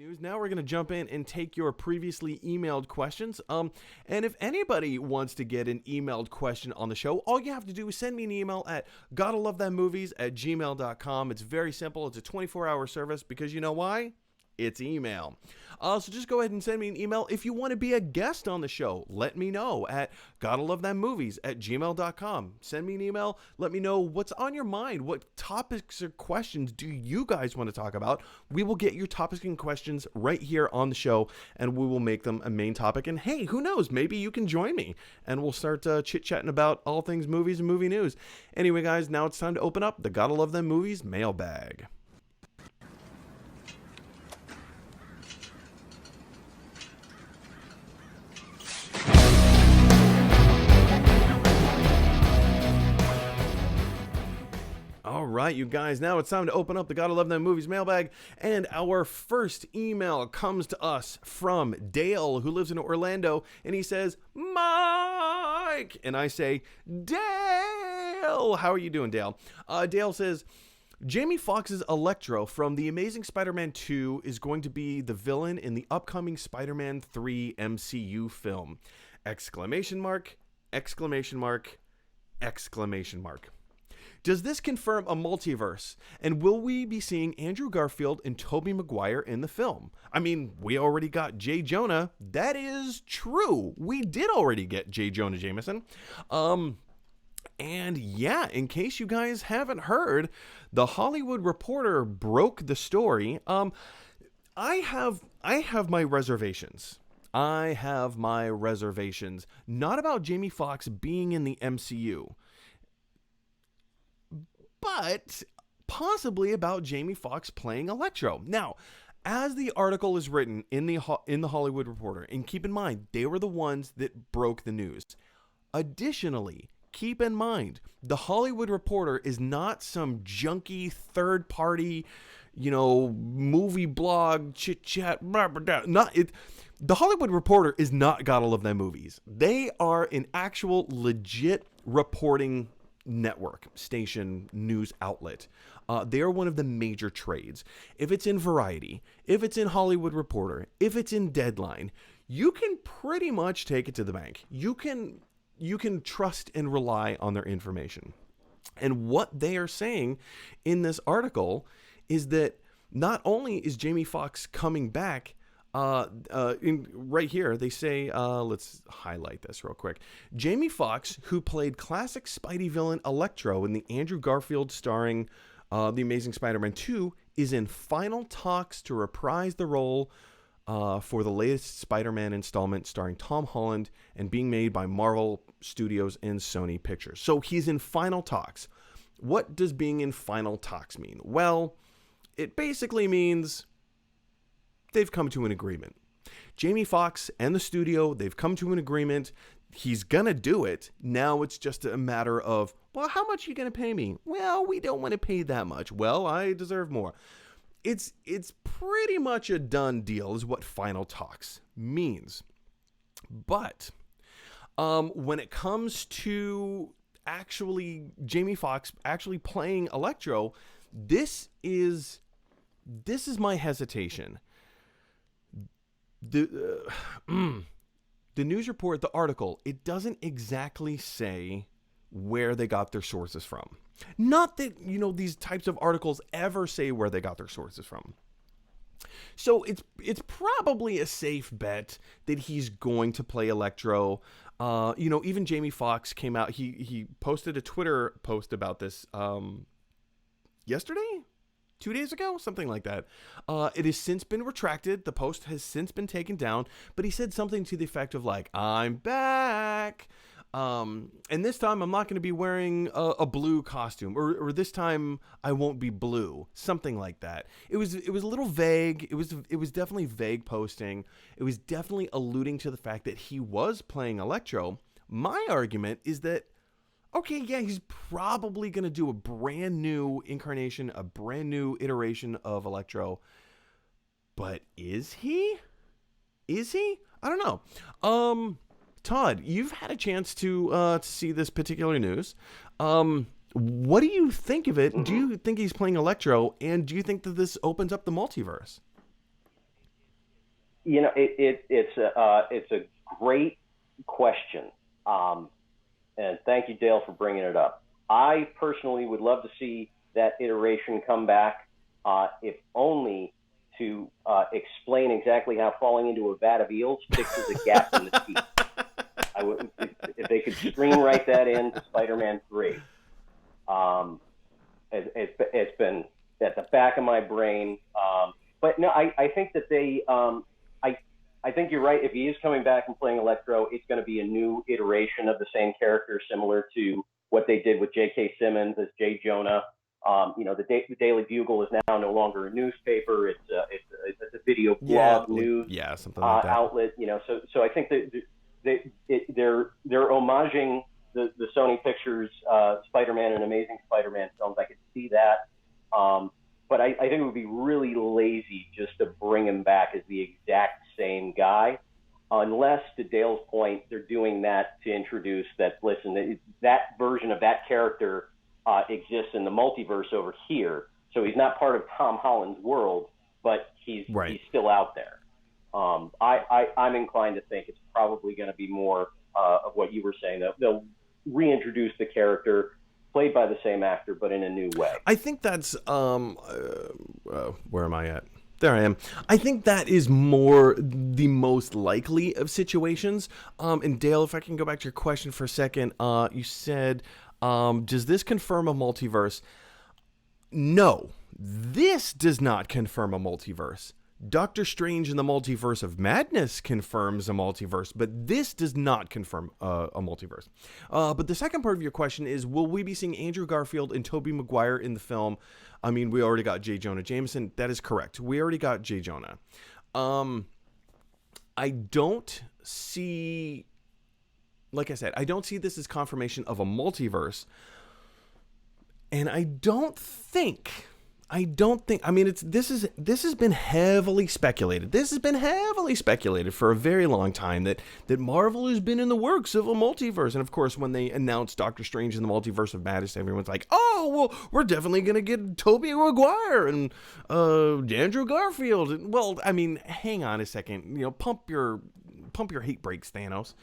News. Now we're going to jump in and take your previously emailed questions. And if anybody wants to get an emailed question on the show, all you have to do is send me an email at GottaLoveThemMovies@gmail.com. It's very simple. It's a 24-hour service because you know why? It's email. So just go ahead and send me an email. If you want to be a guest on the show, let me know at GottaLoveThemMovies@gmail.com. Send me an email. Let me know what's on your mind. What topics or questions do you guys want to talk about? We will get your topics and questions right here on the show, and we will make them a main topic. And hey, who knows? Maybe you can join me, and we'll start chit-chatting about all things movies and movie news. Anyway, guys, now it's time to open up the Gotta Love Them Movies mailbag. All right, you guys, now it's time to open up the Gotta Love Them Movies mailbag, and our first email comes to us from Dale, who lives in Orlando, and he says, Mike, and I say, Dale, how are you doing, Dale? Dale says, Jamie Foxx's Electro from The Amazing Spider-Man 2 is going to be the villain in the upcoming Spider-Man 3 MCU film. Exclamation mark, exclamation mark, exclamation mark. Does this confirm a multiverse? And will we be seeing Andrew Garfield and Tobey Maguire in the film? I mean, we already got J. Jonah. That is true. We did already get J. Jonah Jameson. And yeah, in case you guys haven't heard, The Hollywood Reporter broke the story. I have my reservations. Not about Jamie Foxx being in the MCU, but possibly about Jamie Foxx playing Electro. Now, as the article is written in the Hollywood Reporter, and keep in mind, they were the ones that broke the news. Additionally, keep in mind, the Hollywood Reporter is not some junky third-party, movie blog, chit-chat, blah, blah, blah. Not it. The Hollywood Reporter is not Gotta Love Them Movies. They are an actual legit reporting network, station, news outlet. They are one of the major trades. If it's in Variety, if it's in Hollywood Reporter, if it's in Deadline, you can pretty much take it to the bank. You can trust and rely on their information. And what they are saying in this article is that not only is Jamie Foxx coming back, right here, they say, let's highlight this real quick. Jamie Foxx, who played classic Spidey villain Electro in the Andrew Garfield starring The Amazing Spider-Man 2, is in final talks to reprise the role for the latest Spider-Man installment starring Tom Holland and being made by Marvel Studios and Sony Pictures. So he's in final talks. What does being in final talks mean? Well, it basically means they've come to an agreement. Jamie Foxx and the studio, they've come to an agreement. He's gonna do it. Now it's just a matter of, well, how much are you gonna pay me? Well, we don't want to pay that much. Well, I deserve more. It's pretty much a done deal is what final talks means. But when it comes to actually Jamie Foxx actually playing Electro, this is my hesitation. The news report, the article, it doesn't exactly say where they got their sources from. Not that, these types of articles ever say where they got their sources from. So it's probably a safe bet that he's going to play Electro. Even Jamie Foxx came out, he posted a Twitter post about this yesterday? 2 days ago, something like that. It has since been retracted. The post has since been taken down, but he said something to the effect of like, I'm back. And this time I'm not going to be wearing a blue costume, or this time I won't be blue. Something like that. It was a little vague. It was definitely vague posting. It was definitely alluding to the fact that he was playing Electro. My argument is that, okay, yeah, he's probably going to do a brand new incarnation, a brand new iteration of Electro. But is he? I don't know. Todd, you've had a chance to see this particular news. What do you think of it? Do you think he's playing Electro? And do you think that this opens up the multiverse? it's a great question, and thank you, Dale, for bringing it up. I personally would love to see that iteration come back, if only to explain exactly how falling into a vat of eels fixes a gap in the teeth. I would, if they could screenwrite that into Spider-Man 3. It's been at the back of my brain. But no, I think that I think you're right. If he is coming back and playing Electro, it's going to be a new iteration of the same character, similar to what they did with J.K. Simmons as J. Jonah. The Daily Bugle is now no longer a newspaper; it's a video blog news something like that. outlet. So I think that they're homaging the Sony Pictures Spider-Man and Amazing Spider-Man films. I could see that. But I think it would be really lazy just to bring him back as the exact same guy, unless, to Dale's point, they're doing that to introduce that, listen, that version of that character exists in the multiverse over here. So he's not part of Tom Holland's world, but he's still out there. I'm inclined to think it's probably going to be more of what you were saying. They'll reintroduce the character, played by the same actor, but in a new way. I think that's where am I at? There I am. I think that is more the most likely of situations. And Dale, if I can go back to your question for a second, you said, does this confirm a multiverse? No, this does not confirm a multiverse. Doctor Strange in the Multiverse of Madness confirms a multiverse, but this does not confirm a multiverse. But the second part of your question is, will we be seeing Andrew Garfield and Tobey Maguire in the film? I mean, we already got J. Jonah Jameson. That is correct. We already got J. Jonah. I don't see, like I said, I don't see this as confirmation of a multiverse. And I don't think, I mean, this has been heavily speculated. This has been heavily speculated for a very long time that Marvel has been in the works of a multiverse. And of course, when they announced Doctor Strange in the Multiverse of Madness, everyone's like, oh, well, we're definitely going to get Tobey Maguire and Andrew Garfield. And, well, I mean, hang on a second, pump your hate brakes, Thanos.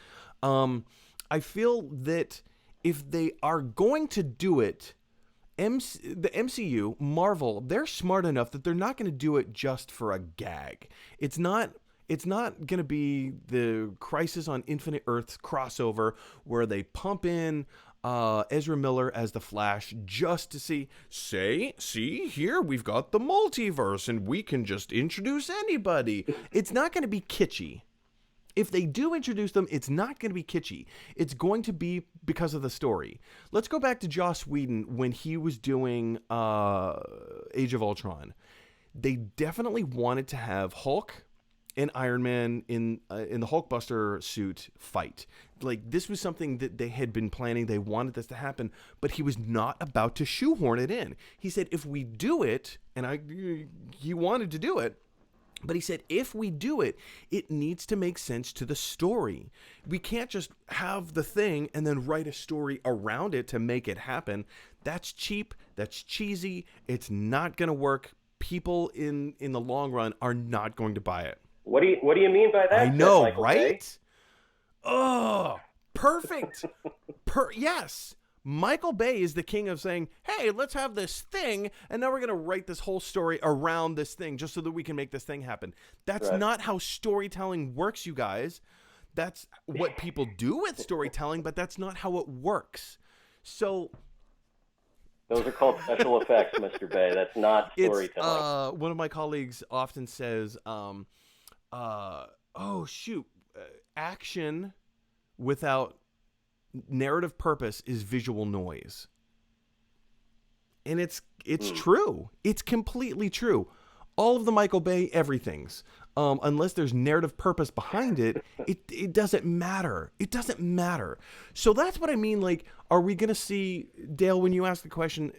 I feel that if they are going to do it, the MCU, Marvel, they're smart enough that they're not going to do it just for a gag. It's not going to be the Crisis on Infinite Earths crossover where they pump in Ezra Miller as the Flash just to see here we've got the multiverse and we can just introduce anybody. It's not going to be kitschy. If they do introduce them, it's not going to be kitschy. It's going to be because of the story. Let's go back to Joss Whedon when he was doing Age of Ultron. They definitely wanted to have Hulk and Iron Man in the Hulkbuster suit fight. Like, this was something that they had been planning. They wanted this to happen, but he was not about to shoehorn it in. He said, if we do it, and he wanted to do it, but he said, if we do it, it needs to make sense to the story. We can't just have the thing and then write a story around it to make it happen. That's cheap. That's cheesy. It's not going to work. People in the long run are not going to buy it. What do you mean by that? I know, right? Bay? Oh, perfect. Yes. Michael Bay is the king of saying, hey, let's have this thing, and now we're going to write this whole story around this thing just so that we can make this thing happen. That's not how storytelling works, you guys. That's what people do with storytelling, but that's not how it works. So those are called special effects, Mr. Bay. That's not storytelling. One of my colleagues often says, action without narrative purpose is visual noise. And it's true. It's completely true. All of the Michael Bay everythings, unless there's narrative purpose behind it, it doesn't matter. It doesn't matter. So that's what I mean. Like, are we going to see, Dale, when you ask the question,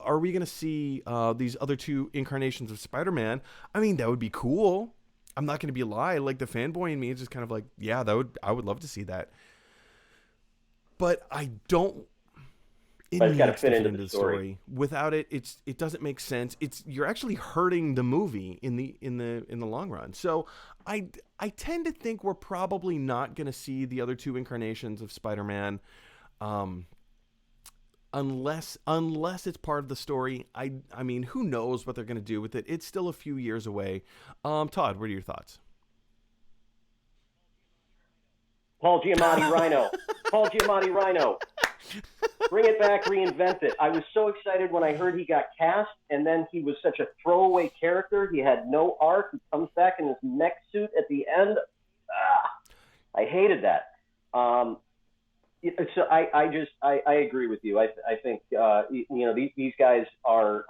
are we going to see these other two incarnations of Spider-Man? I mean, that would be cool. I'm not going to be a lie. Like, the fanboy in me is just kind of like, yeah, I would love to see that. But I don't, It but it's got to needs fit to into the story. Without it, it doesn't make sense. You're actually hurting the movie in the long run. So I tend to think we're probably not going to see the other two incarnations of Spider-Man, unless it's part of the story. I mean, who knows what they're going to do with it? It's still a few years away. Todd, what are your thoughts? Paul Giamatti Rhino. Paul Giamatti Rhino. Bring it back, reinvent it. I was so excited when I heard he got cast, and then he was such a throwaway character. He had no arc. He comes back in his mech suit at the end. I hated that. So I agree with you. I think these guys are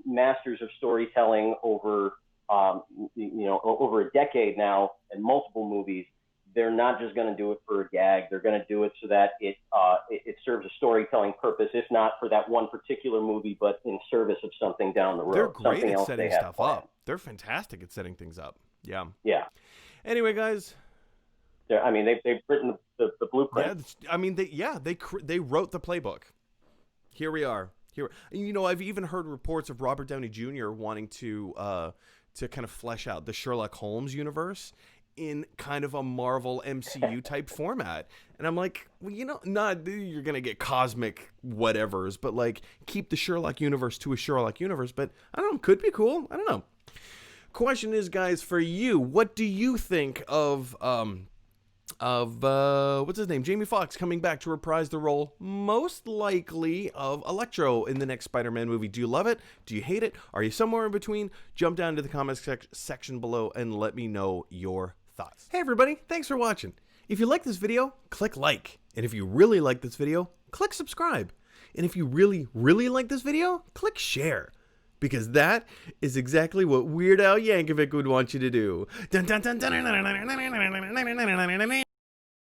masters of storytelling over over a decade now, and multiple movies. They're not just going to do it for a gag. They're going to do it so that it serves a storytelling purpose, if not for that one particular movie, but in service of something down the road. They're great something at else setting they have stuff planned. up. They're fantastic at setting things up. Yeah. Yeah. Anyway, guys. I mean, they've written the blueprint. Yeah. I mean, they wrote the playbook. Here we are. I've even heard reports of Robert Downey Jr. wanting to kind of flesh out the Sherlock Holmes universe in kind of a Marvel MCU type format. And I'm like, well, not you're going to get cosmic whatevers, but like keep the Sherlock universe to a Sherlock universe. But I don't know, could be cool. I don't know. Question is, guys, for you, what do you think of what's his name? Jamie Foxx coming back to reprise the role, most likely, of Electro in the next Spider-Man movie. Do you love it? Do you hate it? Are you somewhere in between? Jump down to the comments section below and let me know your thoughts. Hey everybody, thanks for watching. If you like this video, click like. And if you really like this video, click subscribe. And if you really, really like this video, click share. Because that is exactly what Weird Al Yankovic would want you to do. Dun, dun, dun, dun, dun, dun, dun, dun, dun, dun, dun, dun, dun, dun, dun.